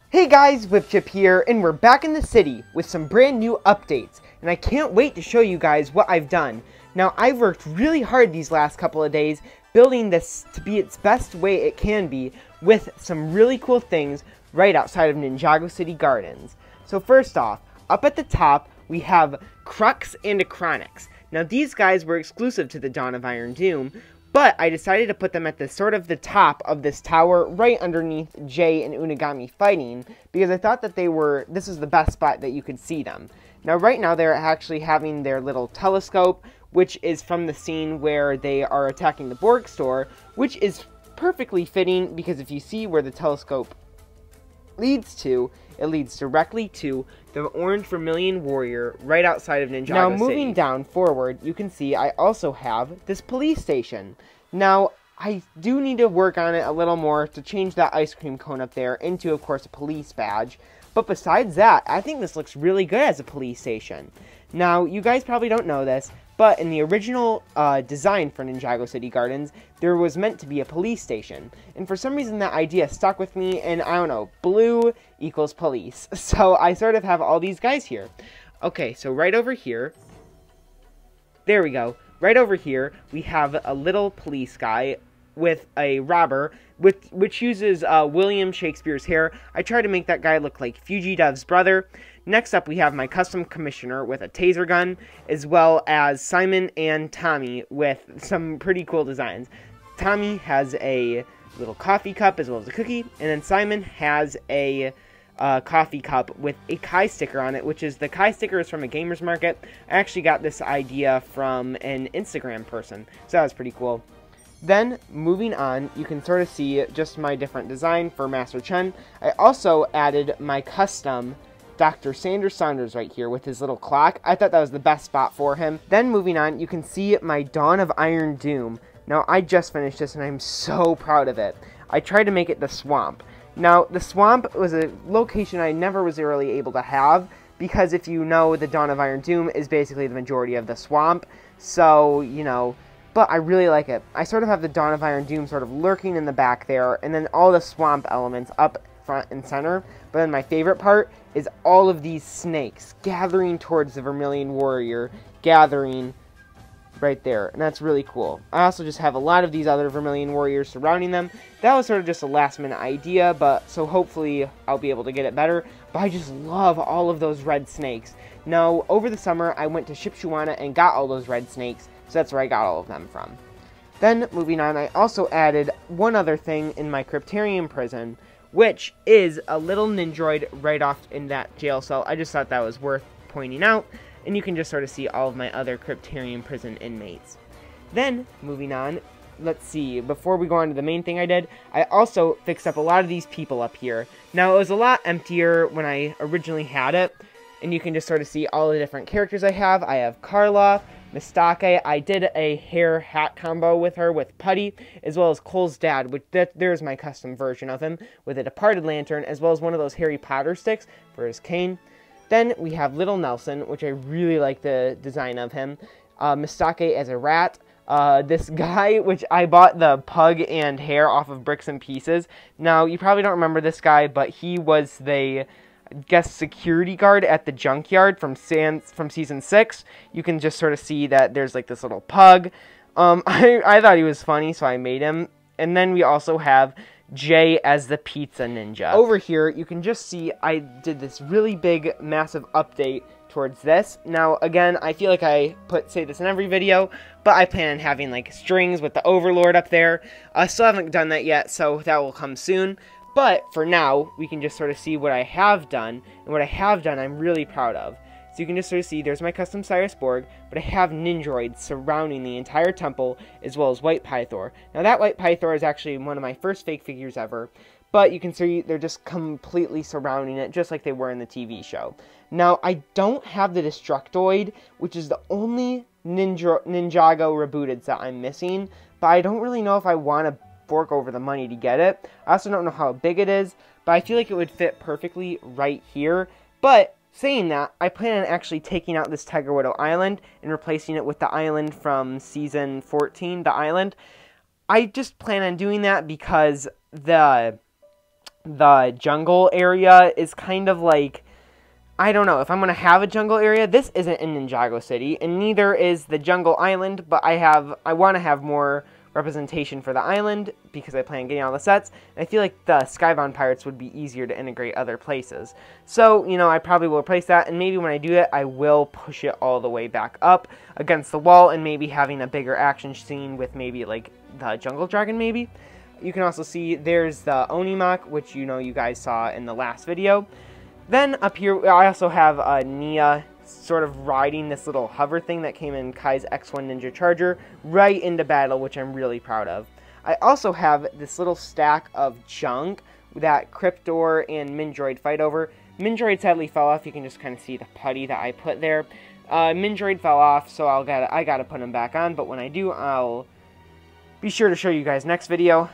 Hey guys, WhipChip here, and we're back in the city with some brand new updates, and I can't wait to show you guys what I've done. Now, I've worked really hard these last couple of days building this to be its best way it can be with some really cool things right outside of Ninjago City Gardens. So first off, up at the top, we have Crux and Acronics. Now, these guys were exclusive to the Dawn of Iron Doom, but I decided to put them at the top of this tower, right underneath Jay and Unagami fighting, because I thought that this was the best spot that you could see them. Now, right now, they're actually having their little telescope, which is from the scene where they are attacking the Borg store, which is perfectly fitting, because if you see where the telescope leads to, it leads directly to the orange vermilion warrior right outside of Ninjago City. Now, moving down forward, you can see I also have this police station. Now, I do need to work on it a little more to change that ice cream cone up there into, of course, a police badge. But besides that, I think this looks really good as a police station. Now, you guys probably don't know this, but in the original design for Ninjago City Gardens, there was meant to be a police station. And for some reason, that idea stuck with me, and I don't know, blue equals police. So I sort of have all these guys here. Okay, so right over here, there we go. Right over here, we have a little police guy with a robber, which uses William Shakespeare's hair. I tried to make that guy look like Fugidev's brother. Next up, we have my custom commissioner with a taser gun, as well as Simon and Tommy with some pretty cool designs. Tommy has a little coffee cup as well as a cookie, and then Simon has a coffee cup with a Kai sticker on it, which is the Kai sticker is from a gamer's market. I actually got this idea from an Instagram person, so that was pretty cool. Then, moving on, you can sort of see just my different design for Master Chen. I also added my custom Dr. Sanders Saunders right here with his little clock. I thought that was the best spot for him. Then, moving on, you can see my Dawn of Iron Doom. Now, I just finished this, and I'm so proud of it. I tried to make it the swamp. Now, the swamp was a location I never was really able to have, because if you know, the Dawn of Iron Doom is basically the majority of the swamp. So, you know, but I really like it. I sort of have the Dawn of Iron Doom sort of lurking in the back there, and then all the swamp elements up front and center. But then my favorite part is all of these snakes gathering towards the Vermilion Warrior, gathering right there, and that's really cool. I also just have a lot of these other Vermilion Warriors surrounding them. That was sort of just a last minute idea, but so hopefully I'll be able to get it better. But I just love all of those red snakes. Now, over the summer, I went to Shipshuana and got all those red snakes, so that's where I got all of them from. Then, moving on, I also added one other thing in my Cryptarium prison, which is a little Nindroid right off in that jail cell. I just thought that was worth pointing out, and you can just sort of see all of my other Cryptarium prison inmates. Then, moving on, let's see, before we go on to the main thing I did, I also fixed up a lot of these people up here. Now, it was a lot emptier when I originally had it, and you can just sort of see all the different characters I have. I have Karloff, Mistake. I did a hair hat combo with her with Putty, as well as Cole's dad, which there's my custom version of him, with a departed lantern, as well as one of those Harry Potter sticks for his cane. Then we have Little Nelson, which I really like the design of him. Mistake as a rat. This guy, which I bought the pug and hair off of Bricks and Pieces. Now, you probably don't remember this guy, but he was the security guard at the junkyard from season 6. You can just sort of see that there's like this little pug. I thought he was funny, so I made him. And then we also have Jay as the pizza ninja. Over here, you can just see I did this really big, massive update towards this. Now, again, I feel like I say this in every video, but I plan on having like strings with the Overlord up there. I still haven't done that yet, so that will come soon. But for now, we can just sort of see what I have done, and what I have done I'm really proud of. So you can just sort of see there's my custom Cyrus Borg, but I have Nindroids surrounding the entire temple, as well as White Pythor. Now that White Pythor is actually one of my first fake figures ever, but you can see they're just completely surrounding it, just like they were in the TV show. Now, I don't have the Destructoid, which is the only Ninjago rebooted set I'm missing, but I don't really know if I want to fork over the money to get it. I also don't know how big it is, but I feel like it would fit perfectly right here. But saying that, I plan on actually taking out this Tiger Widow Island and replacing it with the island from season 14, the island. I just plan on doing that because the the jungle area is kind of like, I don't know if I'm going to have a jungle area. This isn't in Ninjago City, and neither is the jungle island, but I want to have more representation for the island because I plan on getting all the sets, and I feel like the Skybound Pirates would be easier to integrate other places. So, you know, I probably will replace that, and maybe when I do it, I will push it all the way back up against the wall, and maybe having a bigger action scene with maybe, like, the Jungle Dragon, maybe. You can also see there's the Onimak, which you know you guys saw in the last video. Then up here, I also have Nia sort of riding this little hover thing that came in Kai's X1 Ninja Charger right into battle, which I'm really proud of. I also have this little stack of junk that Cryptor and Mindroid fight over. Mindroid sadly fell off. You can just kind of see the putty that I put there. Mindroid fell off, so I gotta put him back on, but when I do, I'll be sure to show you guys next video.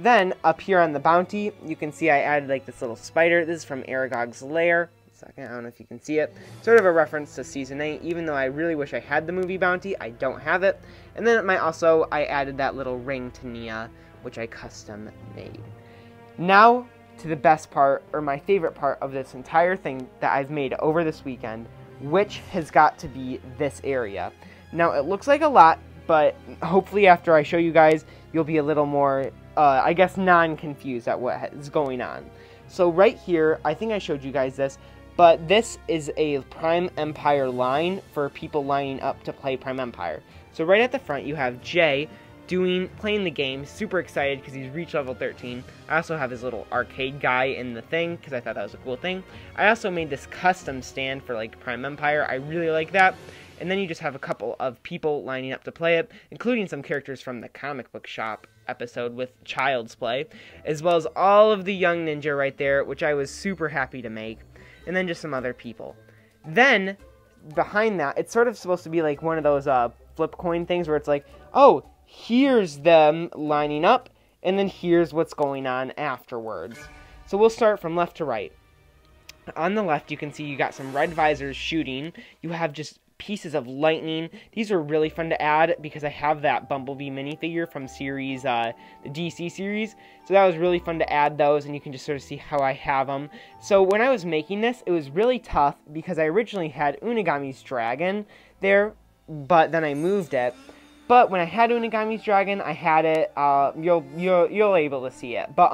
Then, up here on the bounty, you can see I added like this little spider. This is from Aragog's Lair. Second, I don't know if you can see it. Sort of a reference to Season 8, even though I really wish I had the movie bounty, I don't have it. And then I added that little ring to Nia, which I custom made. Now, to the best part, or my favorite part of this entire thing that I've made over this weekend, which has got to be this area. Now, it looks like a lot, but hopefully after I show you guys, you'll be a little more, I guess, non-confused at what is going on. So right here, I think I showed you guys this, but this is a Prime Empire line for people lining up to play Prime Empire. So right at the front, you have Jay playing the game, super excited because he's reached level 13. I also have his little arcade guy in the thing because I thought that was a cool thing. I also made this custom stand for like Prime Empire. I really like that. And then you just have a couple of people lining up to play it, including some characters from the comic book shop episode with Child's Play, as well as all of the young ninja right there, which I was super happy to make, and then just some other people. Then, behind that, it's sort of supposed to be like one of those flip coin things where it's like, oh, here's them lining up, and then here's what's going on afterwards. So we'll start from left to right. On the left, you can see you got some red visors shooting. You have just pieces of lightning. These are really fun to add because I have that Bumblebee minifigure from series, the DC series. So that was really fun to add those, and you can just sort of see how I have them. So when I was making this, it was really tough because I originally had Unagami's dragon there, but then I moved it. But when I had Unagami's dragon, I had it. You'll able to see it. But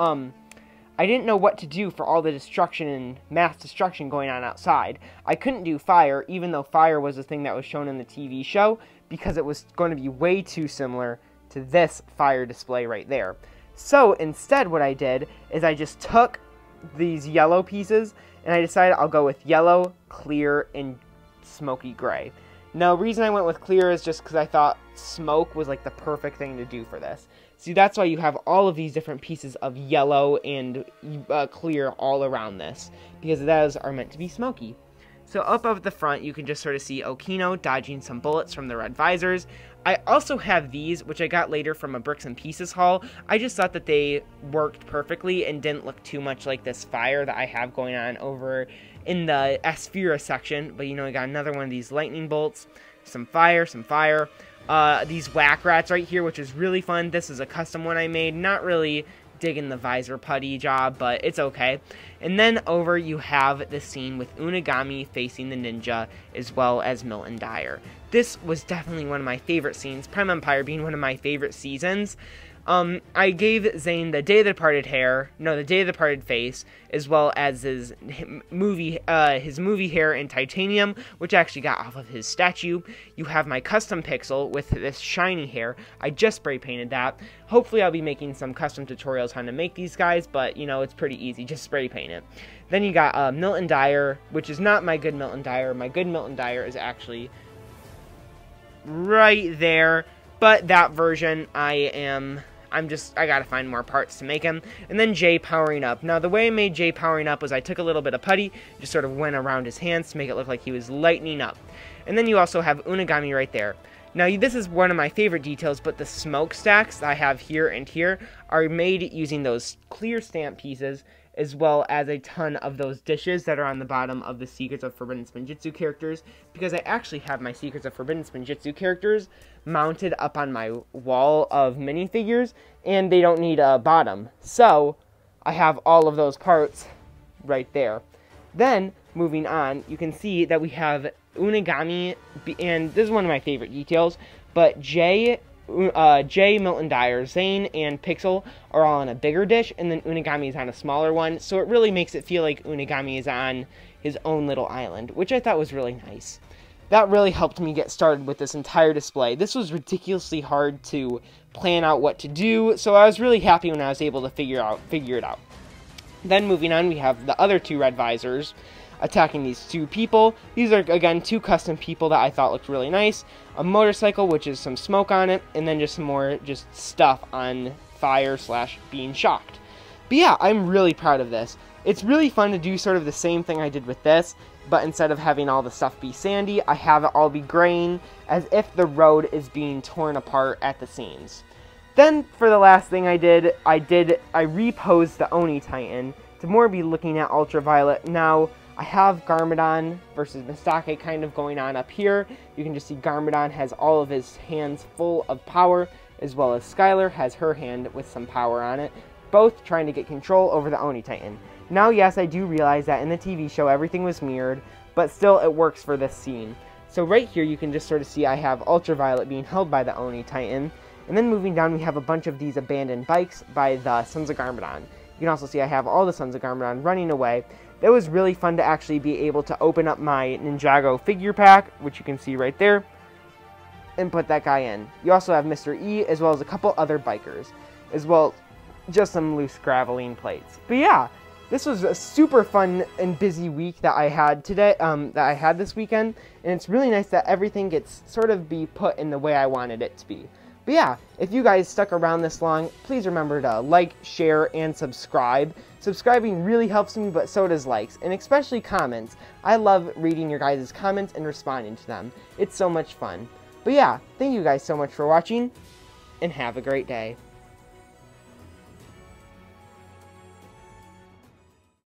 I didn't know what to do for all the destruction and mass destruction going on outside. I couldn't do fire, even though fire was the thing that was shown in the TV show, because it was going to be way too similar to this fire display right there. So instead what I did is I just took these yellow pieces, and I decided I'll go with yellow, clear, and smoky gray. Now, the reason I went with clear is just because I thought smoke was like the perfect thing to do for this. See, that's why you have all of these different pieces of yellow and clear all around this, because those are meant to be smoky. So up at the front, you can just sort of see Okino dodging some bullets from the red visors. I also have these, which I got later from a Bricks and Pieces haul. I just thought that they worked perfectly and didn't look too much like this fire that I have going on over in the Asphera section. But, you know, I got another one of these lightning bolts, some fire, these whack rats right here, which is really fun. This is a custom one I made. Not really digging the visor putty job, but it's okay. And then over you have the scene with Unagami facing the ninja, as well as Milton Dyer. This was definitely one of my favorite scenes, Prime Empire being one of my favorite seasons. I gave Zane the Day of the Departed face, as well as his movie hair in titanium, which I actually got off of his statue. You have my custom pixel with this shiny hair. I just spray painted that. Hopefully I'll be making some custom tutorials on how to make these guys, but you know, it's pretty easy, just spray paint it. Then you got Milton Dyer, which is not my good Milton Dyer. My good Milton Dyer is actually right there, but that version I gotta find more parts to make him. And then Jay powering up. Now, the way I made Jay powering up was I took a little bit of putty, just sort of went around his hands to make it look like he was lightening up. And then you also have Unagami right there. Now, this is one of my favorite details, but the smokestacks I have here and here are made using those clear stamp pieces, as well as a ton of those dishes that are on the bottom of the Secrets of Forbidden Spinjitzu characters, because I actually have my Secrets of Forbidden Spinjitzu characters mounted up on my wall of minifigures, and they don't need a bottom. So, I have all of those parts right there. Then, moving on, you can see that we have Unigami, and this is one of my favorite details, but Jay, Milton Dyer, Zane, and Pixel are all on a bigger dish, and then Unigami is on a smaller one, so it really makes it feel like Unigami is on his own little island, which I thought was really nice. That really helped me get started with this entire display. This was ridiculously hard to plan out what to do, so I was really happy when I was able to figure it out. Then moving on, we have the other two red visors attacking these two people. These are, again, two custom people that I thought looked really nice. A motorcycle, which is some smoke on it, and then just some more stuff on fire / being shocked. But yeah, I'm really proud of this. It's really fun to do sort of the same thing I did with this, but instead of having all the stuff be sandy, I have it all be graying, as if the road is being torn apart at the seams. Then, for the last thing I did, I reposed the Oni Titan to more be looking at Ultraviolet. Now, I have Garmadon versus Mistake kind of going on up here. You can just see Garmadon has all of his hands full of power, as well as Skylar has her hand with some power on it, both trying to get control over the Oni Titan. Now, yes, I do realize that in the TV show everything was mirrored, but still it works for this scene. So right here you can just sort of see I have Ultraviolet being held by the Oni Titan, and then moving down we have a bunch of these abandoned bikes by the Sons of Garmadon. You can also see I have all the Sons of Garmadon running away. It was really fun to actually be able to open up my Ninjago figure pack, which you can see right there, and put that guy in. You also have Mr. E, as well as a couple other bikers, as well just some loose graveling plates. But yeah, this was a super fun and busy week that I had today, this weekend, and it's really nice that everything gets sort of be put in the way I wanted it to be. But yeah, if you guys stuck around this long, please remember to like, share, and subscribe. Subscribing really helps me, but so does likes, and especially comments. I love reading your guys' comments and responding to them. It's so much fun. But yeah, thank you guys so much for watching, and have a great day.